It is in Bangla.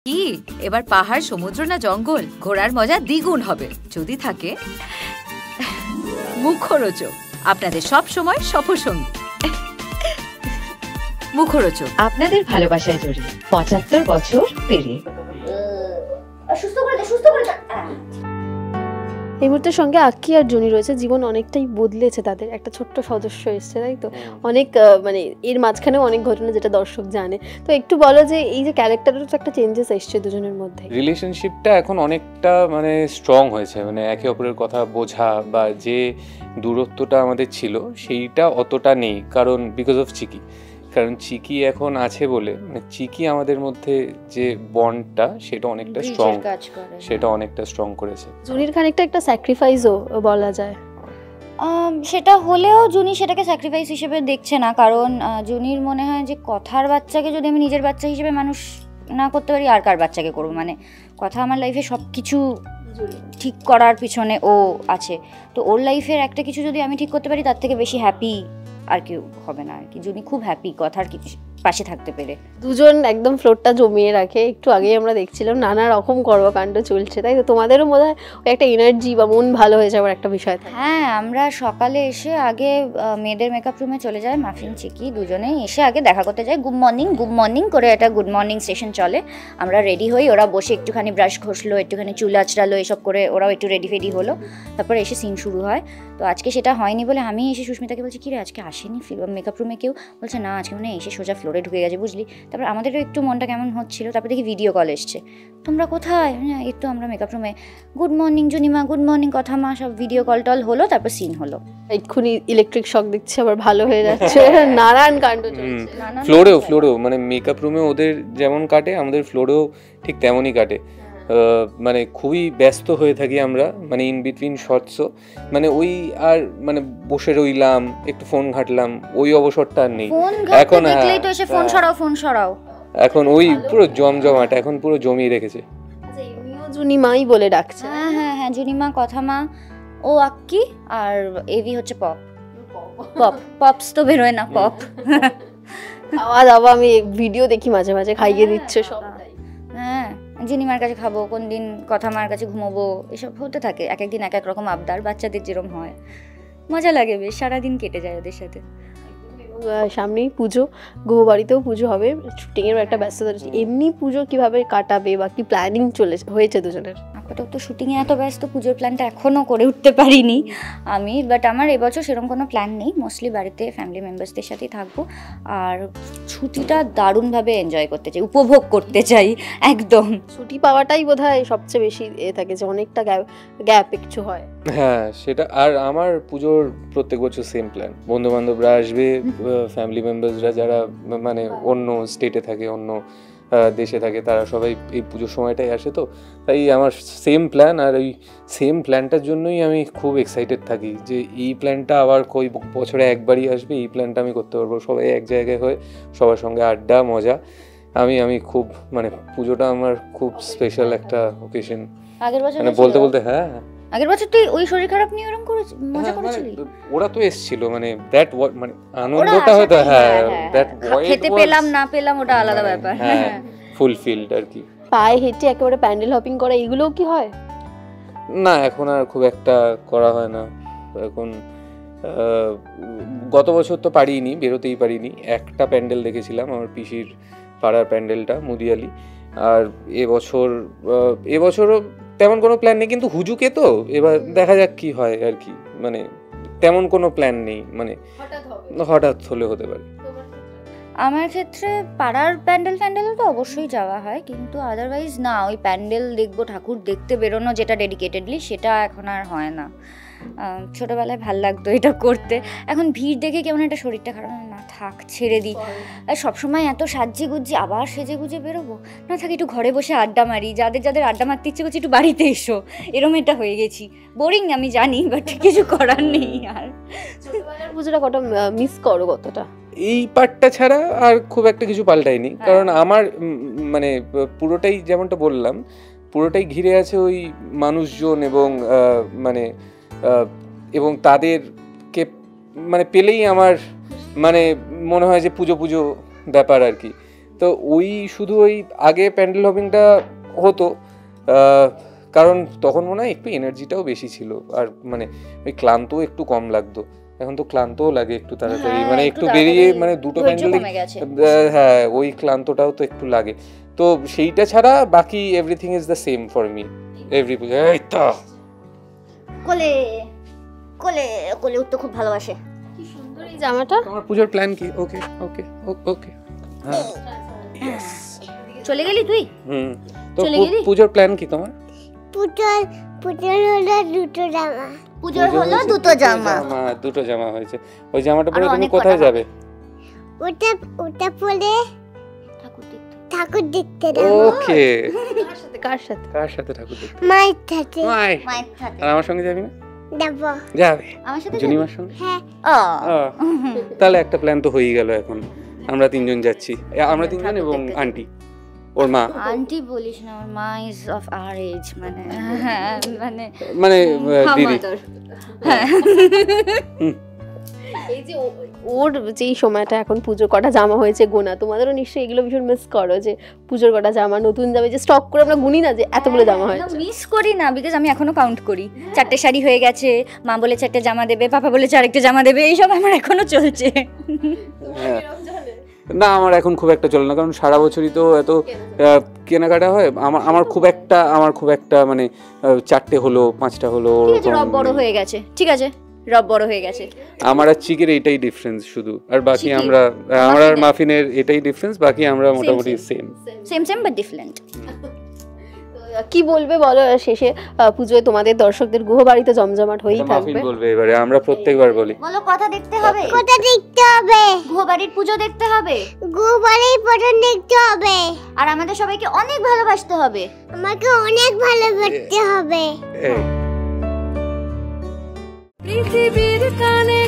কি এবার পাহাড়, সমুদ্র না জঙ্গল, ঘোরার মজা দ্বিগুণ হবে যদি থাকে মুখরোচক, আপনাদের সব সময় সফরসঙ্গী। মুখরোচক, আপনাদের ভালোবাসায় জড়িয়ে ৭৫ বছর পেরিয়ে। এই মুহূর্তে সঙ্গে আক্কি আর জুনি রয়েছে। জীবন অনেকটাই বদলেছে তাদের, একটা ছোট্ট সদস্য এসছে, তাই তো? অনেক মানে এর মাঝখানেও অনেক ঘটনা যেটা দর্শক জানে। তো একটু বলো যে এই যে ক্যারেক্টারের তো একটা চেঞ্জেস এসছে দুজনের মধ্যে। রিলেশনশিপটা এখন অনেকটা মানে স্ট্রং হয়েছে, মানে একে অপরের কথা বোঝা বা যে দূরত্বটা আমাদের ছিল সেইটা অতটা নেই, কারণ বিকজ অফ চিকি। কারণ চিকি এখন আছে বলে, মানে চিকি আমাদের মধ্যে যে বন্ডটা সেটা অনেকটা স্ট্রং, সেটা অনেকটা স্ট্রং করেছে। জুনির খানিকটা একটা স্যাক্রিফাইসও বলা যায়। সেটা হলেও জুনি সেটাকে স্যাক্রিফাইস হিসেবে দেখছে না, কারণ জুনির মনে হয় যে কথার বাচ্চাকে যদি আমি নিজের বাচ্চা হিসেবে মানুষ না করতে পারি আর কার বাচ্চাকে করবো। মানে কথা আমার লাইফে সব কিছু ঠিক করার পিছনে ও আছে, তো ওর লাইফের একটা কিছু যদি আমি ঠিক করতে পারি তার থেকে বেশি হ্যাপি আর কেউ হবে না আর কি। জুনি খুব হ্যাপি কথার কিছু পাশে থাকতে পেরে। দুজন একদম ফ্লোরটা জমিয়ে রাখে। একটু আগেই আমরা দেখছিলাম নানা রকম কর্মকাণ্ড চলছে, তাই তো? তোমাদেরও বোধ হয় একটা এনার্জি বা মন ভালো হয়ে যাওয়ার একটা বিষয় থাকে। হ্যাঁ, আমরা সকালে এসে আগে মেয়েদের মেকআপ রুমে চলে যাই, মাফিন চিকি দুজনেই এসে আগে দেখা করতে যাই। গুড মর্নিং করে একটা গুড মর্নিং সেশন চলে। আমরা রেডি হই, ওরা বসে একটুখানি ব্রাশ ঘষলো, একটুখানি চুল আঁচড়ালো, এসব করে ওরাও একটু রেডি ফেডি হলো, তারপরে এসে সিন শুরু হয়। তো আজকে সেটা হয়নি বলে আমি এসে সুস্মিতাকে বলছি, কিরে আজকে আসেনি মেকআপ রুমে কেউ? বলছে না, আজকে মানে এসে সোজা ফ্লোরে ঢুকে গেছে, বুঝলি। তারপর আমাদেরও একটু মনটা কেমন হচ্ছিল, তারপর দেখি ভিডিও কল এসছে, তোমরা কোথায়? হ্যাঁ, এই তো আমরা মেকআপ রুমে। গুড মর্নিং জুনিমা, গুড মর্নিং কথা মা, সব ভিডিও কল টল হলো, তারপর সিন হলো। এক্ষুনি ইলেকট্রিক শক দিচ্ছে, আবার ভালো হয়ে যাচ্ছে, নানান কাণ্ড চলছে। ফ্লোরেও মানে মেকআপ রুমে ওদের যেমন কাটে আমাদের ফ্লোরেও ঠিক তেমনই কাটে। মানে খুবই ব্যস্ত হয়ে থাকি আমরা, মানে ইন বিটুইন শর্টসও মানে ওই আর মানে বসে রইলাম একটু ফোন ঘাটলাম, ওই অবসরটা আর নেই এখন। ফোন সরাও এখন ওই পুরো জমজমাট এখন পুরো জমিয়ে রেখেছে। আচ্ছা, এমনিও জুনিমাই বলে ডাকছে। হ্যাঁ, জুনিমা, কথা মা, ও আক্কি, আর এভি হচ্ছে পপস তো বেরোয় না, পপ। খাওয়া দাওয়া আমি ভিডিও দেখি মাঝে মাঝে, খাইয়ে দিচ্ছে সবটাই। হ্যাঁ, জুনিমার কাছে খাবো, কোন দিন কথা মার কাছে ঘুমোবো, এসব হতে থাকে। এক একদিন এক এক রকম আবদার, বাচ্চাদের যেরকম হয়। মজা লাগে বেশ, সারাদিন কেটে যায় ওদের সাথে। সামনেই পুজো, গুহ বাড়িতেও পুজো হবে, শুটিংয়ের একটা ব্যস্ততা। এমনি পুজো কিভাবে কাটাবে বা কি প্ল্যানিং হয়েছে দুজনের? আপাতত শুটিংয়ে এত ব্যস্ত, পুজোর প্ল্যানটা এখনও করে উঠতে পারিনি আমি। বাট আমার এবছর সেরকম কোনো প্ল্যান নেই, মোস্টলি বাড়িতে ফ্যামিলি মেম্বার্সদের সাথেই থাকবো। আর ছুটিটা দারুণভাবে এনজয় করতে চাই, উপভোগ করতে চাই একদম। ছুটি পাওয়াটাই বোধহয় সবচেয়ে বেশি থাকে, যে অনেকটা গ্যাপ কিছু হয়। হ্যাঁ, সেটা। আর আমার পুজোর প্রত্যেক বছর সেম প্ল্যান, বন্ধু বান্ধবরা আসবে, ফ্যামিলি মেম্বার্সরা যারা মানে অন্য স্টেটে থাকে, অন্য দেশে থাকে, তারা সবাই এই পুজোর সময়টাই আসে। তো তাই আমার সেম প্ল্যান, আর এই সেম প্ল্যানটার জন্যই আমি খুব এক্সাইটেড থাকি যে এই প্ল্যানটা আবার কই বছরে একবারই আসবে, এই প্ল্যানটা আমি করতে পারবো, সবাই এক জায়গায় হয়ে সবার সঙ্গে আড্ডা মজা। আমি খুব মানে পুজোটা আমার খুব স্পেশাল একটা ওকেশন। আগের বছর মানে বলতে হ্যাঁ, আগের বছর তুই ওই শরীর খারাপ নিয়ে এরকম করেছিস, মজা করেছিলি? ওরা তো এসেছিল, মানে দ্যাট মানে আনন্দটা হয়তো, হ্যাঁ, দ্যাট খেতে পেলাম না পেলাম ওটা আলাদা ব্যাপার। হ্যাঁ, ফুলফিলড আর কি। পায়ে হেঁটে একেবারে প্যান্ডেল হপিং করা, এগুলোও কি হয়? না, এখন আর খুব একটা করা হয় না। এখন গত বছর তো পারিনি, বেরোতেই পারিনি। একটা প্যান্ডেল দেখেছিলাম, আমার পিসির পাড়ার প্যান্ডেলটা, মুদিয়ালি। আর এবছরও তেমন কোনো প্ল্যান নেই, কিন্তু হুজুকে তো এবার দেখা যাক কি হয় আর কি। মানে তেমন কোনো প্ল্যান নেই, মানে হঠাৎ হলে হতে পারে। আমার ক্ষেত্রে পাড়ার প্যান্ডেল তো অবশ্যই যাওয়া হয়, কিন্তু আদারওয়াইজ না, ওই প্যান্ডেল দেখবো, ঠাকুর দেখতে বেরোনো যেটা ডেডিকেটেডলি, সেটা এখন আর হয় না। ছোটোবেলায় ভাল লাগতো এটা করতে, এখন ভিড় দেখে কেমন একটা শরীরটা খারাপ, না থাক ছেড়ে দিই। আর সবসময় এত সাজে গুজে আবার সেজে গুজে বেরোবো, না থাক একটু ঘরে বসে আড্ডা মারি, যাদের আড্ডা মারতে ইচ্ছে করছে একটু বাড়িতে এসো, এরম এটা হয়ে গেছি। বোরিং আমি জানি, বাট কিছু করার নেই। আর ছোটবেলার পুজোটা কটা মিস করো, কতটা? এই পার্টটা ছাড়া আর খুব একটা কিছু পাল্টায়নি, কারণ আমার মানে পুরোটাই যেমনটা বললাম, পুরোটাই ঘিরে আছে ওই মানুষজন এবং তাদেরকে মানে পেলেই আমার মানে মনে হয় যে পুজো ব্যাপার আর কি। তো ওই শুধু ওই আগে প্যান্ডেল হপিংটা হতো কারণ তখন মনে হয় একটু এনার্জিটাও বেশি ছিল, আর মানে ওই ক্লান্তও একটু কম লাগতো। এখন তো ক্লান্তও লাগে একটু তাড়াতাড়ি, মানে একটু বেরিয়ে মানে দুটো প্যান্ডেল, হ্যাঁ ওই ক্লান্তটাও তো একটু লাগে। তো সেইটা ছাড়া বাকি everything is the same for me every পুজো। এই তো কোলে কোলে কোলে উঠতে খুব ভালোবাসে। কি সুন্দর এই জামাটা। তোমার পুজোর প্ল্যান কি? ওকে ওকে ওকে হ্যাঁ চলে গেলি তুই? তো পুজোর প্ল্যান কি তোমার? পুজোর হলো দুটো জামা। পুজোর হলো দুটো জামা। দুটো জামা হয়েছে। ওই জামাটা পরে তুমি কোথায় যাবে? ওটা পরে ঠাকুর দেখতে যাব। ওকে। কার সাথে? কার সাথে ঠাকুর দেখতে? মায়ের সাথে। আর আমার সঙ্গে যাবি না? যাবো। যাবে আমার সাথে জুনিমার সঙ্গে? হ্যাঁ। তাহলে একটা প্ল্যান তো হয়েই গেল। এখন আমরা তিনজন যাচ্ছি, আমরা তিনজন এবং আন্টি, ওর মা। আন্টি বলিস না, ওর মা ইজ অফ আওয়ার এজ, মানে মানে দিদি। এই যে ওর যেই সময়টা এখন পুজোর কটা জামা হয়েছে গোনা, তোমাদেরও নিশ্চয়ই এগুলো ভীষণ মিস করো যে পুজোর কটা জামা নতুন জামা যে স্টক করে আমরা গুনি না যে এতগুলো জামা হয়েছে। মিস করি না, বিকজ আমি এখনো কাউন্ট করি। 4টে শাড়ি হয়ে গেছে, মা বলে 4টে জামা দেবে, পাপা বলে 4একটা জামা দেবে, এইসব আমার এখনো চলছে। না আমার এখন খুব একটা চলে না, কারণ সারা বছরই তো এত কেনাকাটা হয়। আমার খুব একটা মানে 4টে হলো 5টা হলো, রব বড় হয়ে গেছে, ঠিক আছে রব বড় হয়ে গেছে। আমার আর চিকের এটাই ডিফারেন্স শুধু, আর বাকি আমরা আর মাফিনের এটাই ডিফারেন্স, বাকি আমরা মোটামুটি সেম বাট ডিফারেন্ট। কি বলবে বলো শেষে? পুজোয় তোমাদের দর্শকদের গুহবাড়িতে জমজমাট হয়েই থাকবে। মাফিন বলবে এবারে, আমরা প্রত্যেকবার বলি। বলো কথা দেখতে হবে, কথা দেখতে হবে, গুহবাড়ির পুজো দেখতে হবে, গুহবাড়ির পুজো দেখতে হবে, আর আমাদের সবাইকে অনেক ভালোবাসতে হবে, আমাকে অনেক ভালোবাসতে হবে। পৃথিবীর কানে